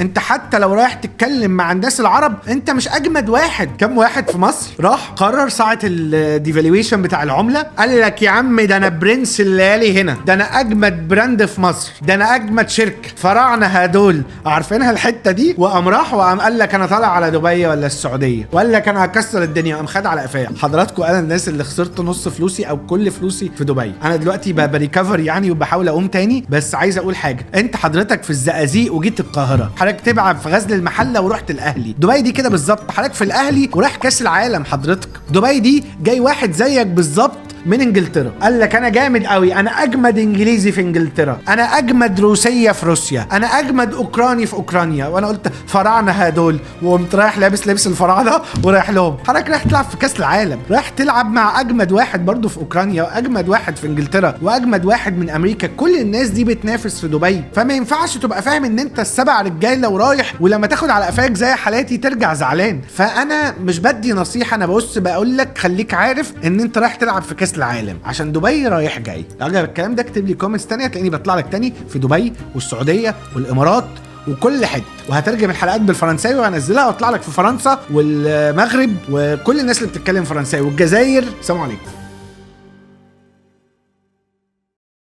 انت حتى لو رايح تتكلم مع الناس العرب انت مش اجمد واحد. كم واحد في مصر راح قرر ساعه الديفالويشن بتاع العمله قال لك يا عم ده انا برنس الليالي هنا، ده انا اجمد براند في مصر، ده انا اجمد شركه، فراعنه هدول عارفينها الحته دي، وقام راح وقام قال لك انا طالع على دبي ولا السعوديه، وقال لك انا هكسر الدنيا، قام خد على قفاه. حضراتكم انا الناس اللي خسرت نص فلوسي او كل فلوسي في دبي، انا دلوقتي بريكفر يعني وبحاول اقوم تاني. بس عايز اقول حاجه، انت حضرتك في الزقازيق وجيت القاهره، حضرتك تبعب في غزل المحله ورحت الاهلي. دبي دي كده بالظبط، حضرتك في الاهلي وراح كاس العالم. حضرتك دبي دي جاي واحد زيك بالظبط من انجلترا قال لك انا جامد قوي، انا اجمد انجليزي في انجلترا، انا اجمد روسيه في روسيا، انا اجمد اوكراني في اوكرانيا، وانا قلت فراعنه هدول، وقمت رايح لابس لبس الفراعنه ورايح لهم. حضرتك رايح تلعب في كاس العالم، رايح تلعب مع اجمد واحد برضو في اوكرانيا، واجمد واحد في انجلترا، واجمد واحد من امريكا. كل الناس دي بتنافس في دبي، فما ينفعش تبقى فاهم ان انت السبع رجاله ورايح، ولما تاخد على قفاك زي حالاتي ترجع زعلان. فانا مش بدي نصيحه، انا بص بقول لك خليك عارف ان انت رايح تلعب في كاس العالم عشان دبي رايح جاي. عجبك الكلام ده اكتب لي كومنتس تانية، هتلاقيني بطلع لك تاني في دبي والسعوديه والامارات وكل حته، وهترجم الحلقات بالفرنساوي وهنزلها واطلع لك في فرنسا والمغرب وكل الناس اللي بتتكلم فرنساوي والجزائر. سلام عليكم.